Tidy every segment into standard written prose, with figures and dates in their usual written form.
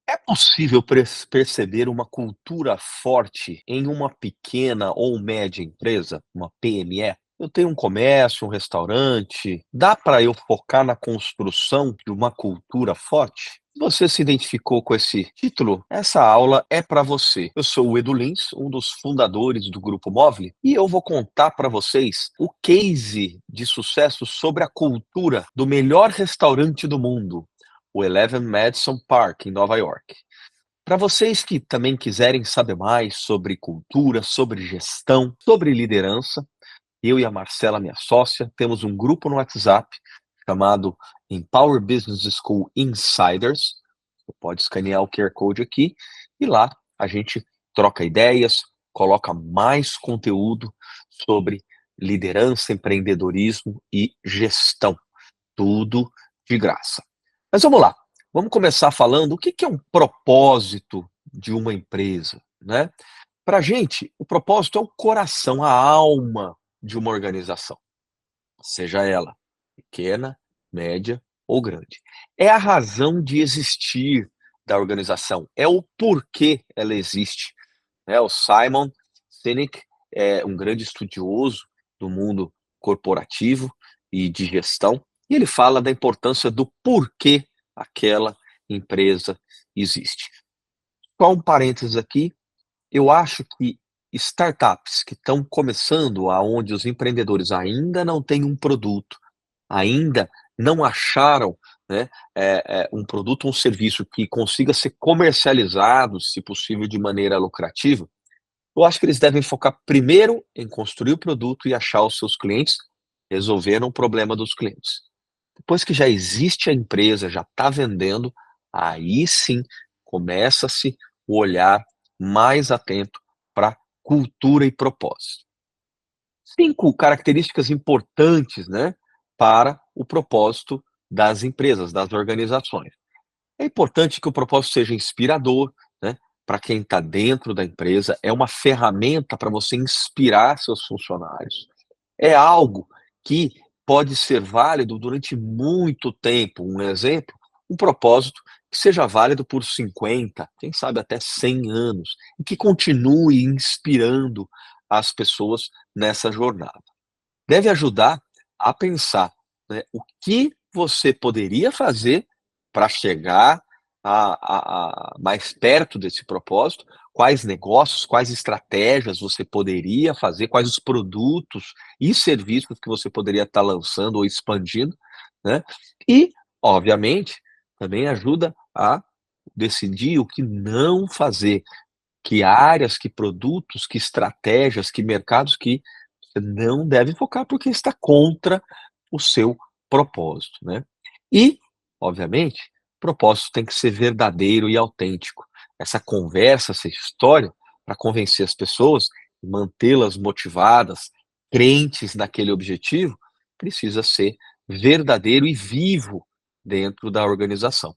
É possível perceber uma cultura forte em uma pequena ou média empresa, uma PME? Eu tenho um comércio, um restaurante. Dá para eu focar na construção de uma cultura forte? Se você se identificou com esse título, essa aula é para você. Eu sou o Edu Lins, um dos fundadores do Grupo Móvel, e eu vou contar para vocês o case de sucesso sobre a cultura do melhor restaurante do mundo, o Eleven Madison Park, em Nova York. Para vocês que também quiserem saber mais sobre cultura, sobre gestão, sobre liderança, eu e a Marcela, minha sócia, temos um grupo no WhatsApp chamado Empower Business School Insiders. Você pode escanear o QR Code aqui e lá a gente troca ideias, coloca mais conteúdo sobre liderança, empreendedorismo e gestão. Tudo de graça. Mas vamos lá, vamos começar falando o que que é um propósito de uma empresa, né. Pra gente, o propósito é o coração, a alma de uma organização, seja ela pequena, média ou grande. É a razão de existir da organização, é o porquê ela existe, né. O Simon Sinek é um grande estudioso do mundo corporativo e de gestão, e ele fala da importância do porquê aquela empresa existe. Só um parênteses aqui, eu acho que startups que estão começando, aonde os empreendedores ainda não têm um produto, ainda não acharam, né, um produto ou um serviço que consiga ser comercializado, se possível de maneira lucrativa, eu acho que eles devem focar primeiro em construir o produto e achar os seus clientes, resolvendo o problema dos clientes. Depois que já existe a empresa, já está vendendo, aí sim começa-se o olhar mais atento para cultura e propósito. 5 características importantes, né, para o propósito das empresas, das organizações. É importante que o propósito seja inspirador, né, para quem está dentro da empresa, é uma ferramenta para você inspirar seus funcionários. É algo que pode ser válido durante muito tempo. Um exemplo, um propósito que seja válido por 50, quem sabe até 100 anos, e que continue inspirando as pessoas nessa jornada. Deve ajudar a pensar, né, o que você poderia fazer para chegar a mais perto desse propósito, quais negócios, quais estratégias você poderia fazer, quais os produtos e serviços que você poderia estar lançando ou expandindo, né. E, obviamente, também ajuda a decidir o que não fazer, que áreas, que produtos, que estratégias, que mercados que você não deve focar, porque está contra o seu propósito, né. E, obviamente, o propósito tem que ser verdadeiro e autêntico. Essa conversa, essa história, para convencer as pessoas e mantê-las motivadas, crentes naquele objetivo, precisa ser verdadeiro e vivo dentro da organização.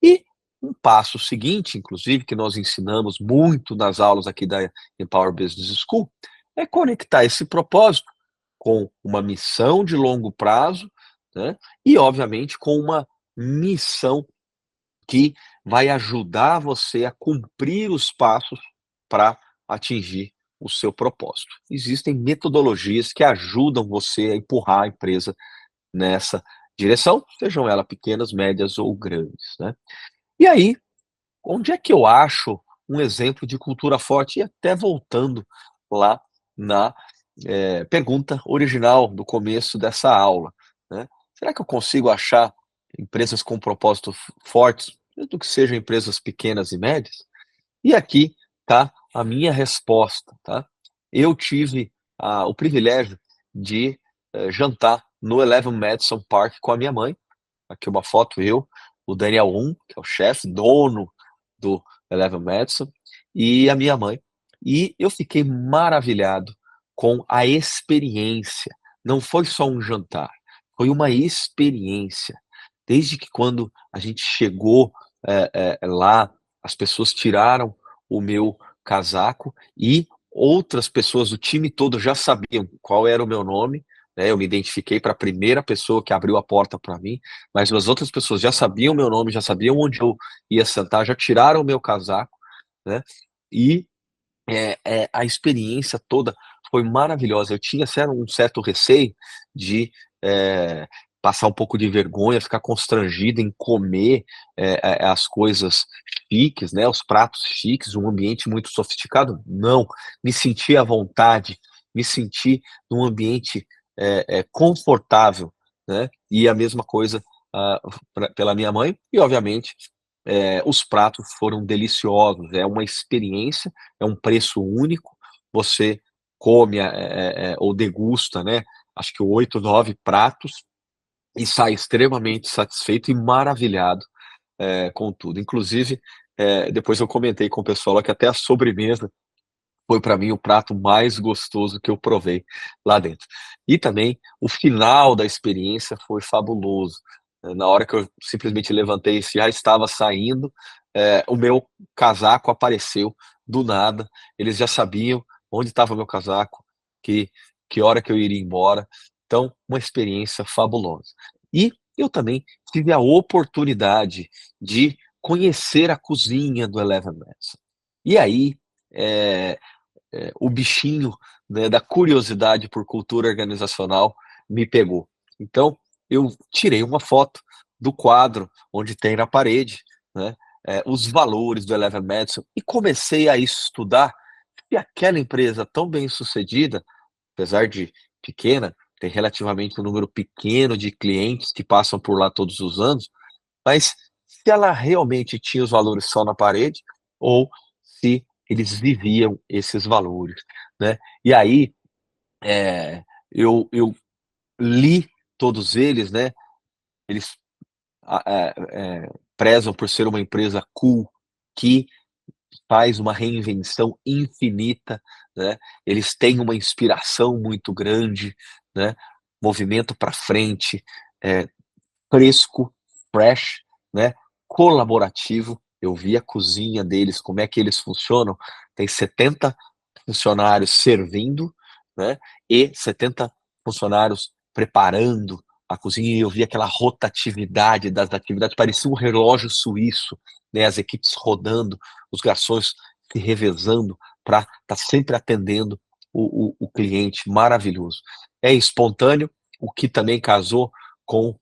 E um passo seguinte, inclusive, que nós ensinamos muito nas aulas aqui da Empower Business School, é conectar esse propósito com uma missão de longo prazo, né, e obviamente com uma missão que vai ajudar você a cumprir os passos para atingir o seu propósito. Existem metodologias que ajudam você a empurrar a empresa nessa direção, sejam elas pequenas, médias ou grandes, né. E aí, onde é que eu acho um exemplo de cultura forte? E até voltando lá na, pergunta original do começo dessa aula, né. Será que eu consigo achar empresas com propósito fortes, mesmo que sejam empresas pequenas e médias? E aqui tá a minha resposta, tá. Eu tive o privilégio de, jantar no Eleven Madison Park com a minha mãe. Aqui uma foto, eu, o Daniel que é o chefe, dono do Eleven Madison, e a minha mãe. E eu fiquei maravilhado com a experiência. Não foi só um jantar, foi uma experiência. Desde que quando a gente chegou, lá, as pessoas tiraram o meu casaco e outras pessoas, o time todo já sabiam qual era o meu nome, né, eu me identifiquei para a primeira pessoa que abriu a porta para mim, mas as outras pessoas já sabiam meu nome, já sabiam onde eu ia sentar, já tiraram o meu casaco, né, e, a experiência toda foi maravilhosa. Eu tinha um certo receio de, eh, passar um pouco de vergonha, ficar constrangido em comer, as coisas chiques, né, os pratos chiques, um ambiente muito sofisticado, não, me senti à vontade, me senti num ambiente, confortável, né, e a mesma coisa, pela minha mãe e obviamente, os pratos foram deliciosos, é uma experiência, é um preço único, você come, ou degusta, né, acho que 8, 9 pratos e sai extremamente satisfeito e maravilhado, com tudo. Inclusive, depois eu comentei com o pessoal lá que até a sobremesa foi para mim o prato mais gostoso que eu provei lá dentro. E também o final da experiência foi fabuloso. Na hora que eu simplesmente levantei e já estava saindo, o meu casaco apareceu do nada, eles já sabiam onde estava o meu casaco, que que hora que eu iria embora, então uma experiência fabulosa. E eu também tive a oportunidade de conhecer a cozinha do Eleven Madison. E aí, eh o bichinho, né, da curiosidade por cultura organizacional me pegou. Então, eu tirei uma foto do quadro onde tem na parede, né, os valores do Eleven Madison e comecei a estudar se aquela empresa tão bem-sucedida, apesar de pequena, tem relativamente um número pequeno de clientes que passam por lá todos os anos, mas se ela realmente tinha os valores só na parede, ou se eles viviam esses valores, né. E aí, eu li todos eles, né, eles prezam por ser uma empresa cool, que faz uma reinvenção infinita, né, eles têm uma inspiração muito grande, né, movimento para frente, eh fresco, fresh, né, colaborativo. Eu vi a cozinha deles, como é que eles funcionam. Tem 70 funcionários servindo, né, e 70 funcionários preparando a cozinha, e eu vi aquela rotatividade das atividades, parecia um relógio suíço, né, as equipes rodando, os garçons se revezando para estar sempre atendendo o cliente, maravilhoso. É espontâneo, o que também casou com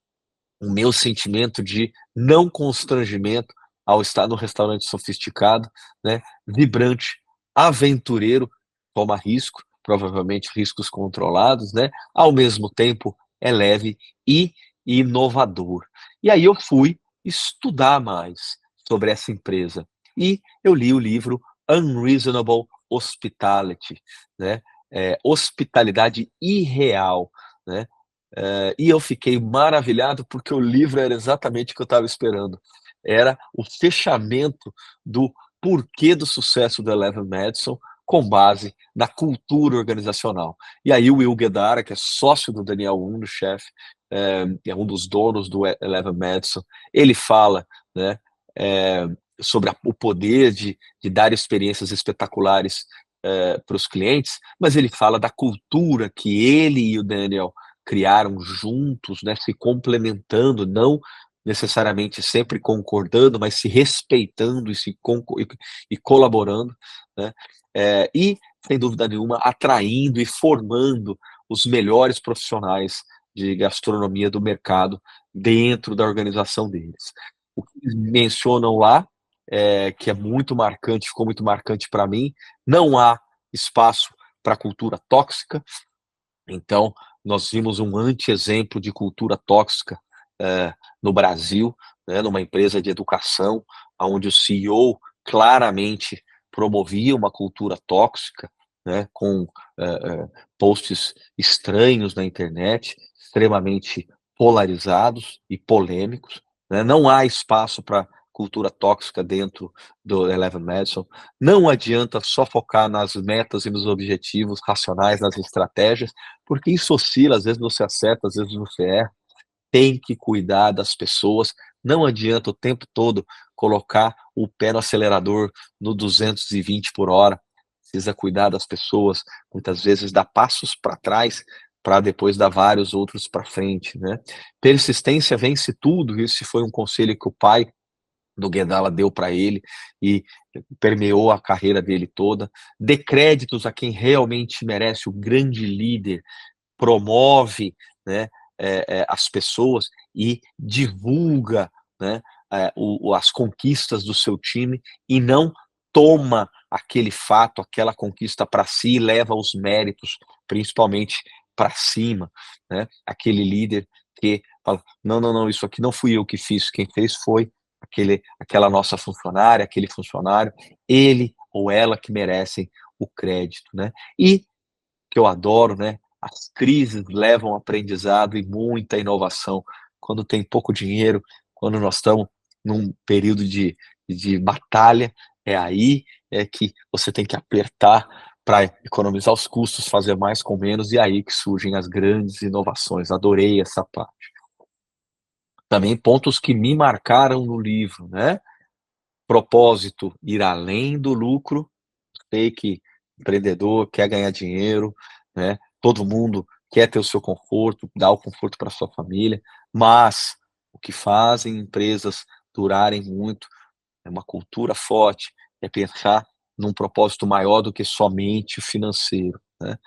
o meu sentimento de não constrangimento ao estar num restaurante sofisticado, né, vibrante, aventureiro, toma risco, provavelmente riscos controlados, né, ao mesmo tempo é leve e inovador. E aí eu fui estudar mais sobre essa empresa e eu li o livro Unreasonable Hospitality, né, hospitalidade irreal, né, e eu fiquei maravilhado, porque o livro era exatamente o que eu estava esperando. Era o fechamento do porquê do sucesso do Eleven Madison, com base na cultura organizacional. E aí o Will Guedara, que é sócio do Daniel Hun, do chefe, é um dos donos do Eleven Madison, ele fala, né, eh, sobre o poder de dar experiências espetaculares, para os clientes, mas ele fala da cultura que ele e o Daniel criaram juntos, né, se complementando, não necessariamente sempre concordando, mas se respeitando e se conco e colaborando, né, e, sem dúvida nenhuma, atraindo e formando os melhores profissionais de gastronomia do mercado dentro da organização deles. O que eles mencionam lá, que é muito marcante, ficou muito marcante para mim, não há espaço para cultura tóxica, então, nós vimos um anti-exemplo de cultura tóxica, no Brasil, né, numa empresa de educação, aonde o CEO claramente promovia uma cultura tóxica, né, com, posts estranhos na internet, extremamente polarizados e polêmicos, né. Não há espaço para cultura tóxica dentro do Eleven Madison. Não adianta só focar nas metas e nos objetivos racionais, nas estratégias, porque isso oscila, às vezes você acerta, às vezes você erra, tem que cuidar das pessoas, não adianta o tempo todo colocar o pé no acelerador no 220 por hora, precisa cuidar das pessoas, muitas vezes dar passos para trás para depois dar vários outros para frente, né. Persistência vence tudo, esse foi um conselho que o pai do Guedala deu para ele e permeou a carreira dele toda. Dê créditos a quem realmente merece, o grande líder promove, né, as pessoas e divulga, né, as conquistas do seu time e não toma aquele fato, aquela conquista para si e leva os méritos, principalmente para cima, né. Aquele líder que fala: "Não, não, não, isso aqui não fui eu que fiz, quem fez foi aquela nossa funcionária, aquele funcionário, ele ou ela que merecem o crédito", né. E que eu adoro, né, as crises levam aprendizado e muita inovação. Quando tem pouco dinheiro, quando nós estamos num período de batalha, é aí é que você tem que apertar para economizar os custos, fazer mais com menos, e é aí que surgem as grandes inovações. Adorei essa parte. Também pontos que me marcaram no livro, né, propósito, ir além do lucro. Sei que empreendedor quer ganhar dinheiro, né, todo mundo quer ter o seu conforto, dar o conforto para sua família, mas o que fazem empresas durarem muito é uma cultura forte, é pensar num propósito maior do que somente o financeiro, né.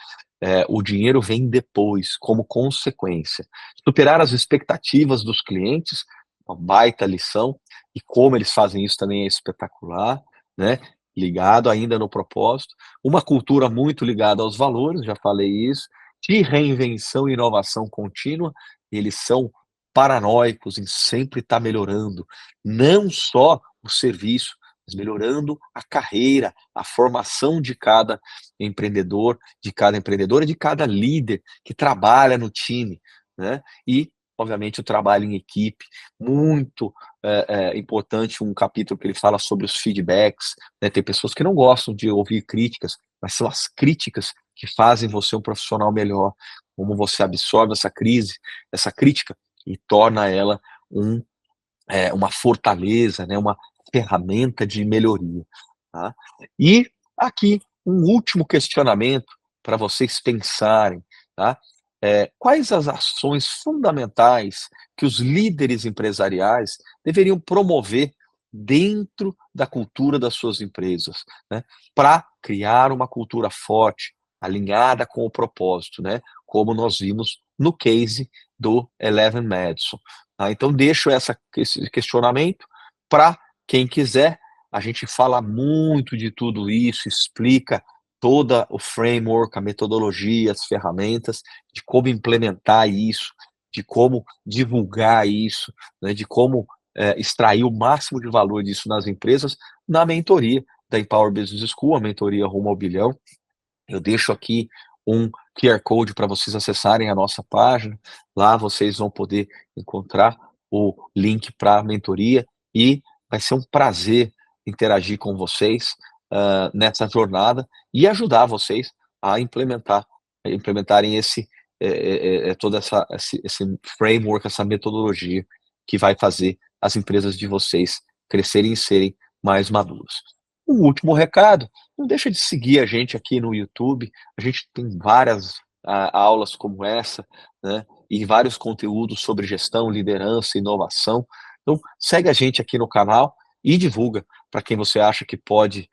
O dinheiro vem depois, como consequência. Superar as expectativas dos clientes, uma baita lição, e como eles fazem isso também é espetacular, né, ligado ainda no propósito. Uma cultura muito ligada aos valores, já falei isso, de reinvenção e inovação contínua, eles são paranoicos em sempre estar melhorando, não só o serviço, mas melhorando a carreira, a formação de cada empreendedor, de cada empreendedora, de cada líder que trabalha no time, né. E, obviamente, o trabalho em equipe, muito, importante um capítulo que ele fala sobre os feedbacks, né. Tem pessoas que não gostam de ouvir críticas, mas são as críticas que fazem você um profissional melhor. Como você absorve essa crítica e torna ela uma fortaleza, né, uma ferramenta de melhoria, tá. E aqui um último questionamento para vocês pensarem, tá. Quais as ações fundamentais que os líderes empresariais deveriam promover dentro da cultura das suas empresas, né, pra criar uma cultura forte, alinhada com o propósito, né, como nós vimos no case do Eleven Madison. Tá, então deixo esse questionamento para quem quiser, a gente fala muito de tudo isso, explica toda o framework, a metodologia, as ferramentas, de como implementar isso, de como divulgar isso, né, de como, extrair o máximo de valor disso nas empresas, na mentoria da Empower Business School, a mentoria rumo ao bilhão. Eu deixo aqui um QR Code para vocês acessarem a nossa página. Lá vocês vão poder encontrar o link para a mentoria e vai ser um prazer interagir com vocês, nessa jornada e ajudar vocês a implementarem toda esse framework, essa metodologia que vai fazer as empresas de vocês crescerem e serem mais maduras. Um último recado: não deixa de seguir a gente aqui no YouTube, a gente tem várias, aulas como essa, né, e vários conteúdos sobre gestão, liderança, inovação. Então segue a gente aqui no canal e divulga para quem você acha que pode,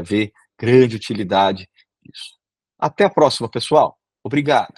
ver grande utilidade nisso. Até a próxima, pessoal. Obrigado.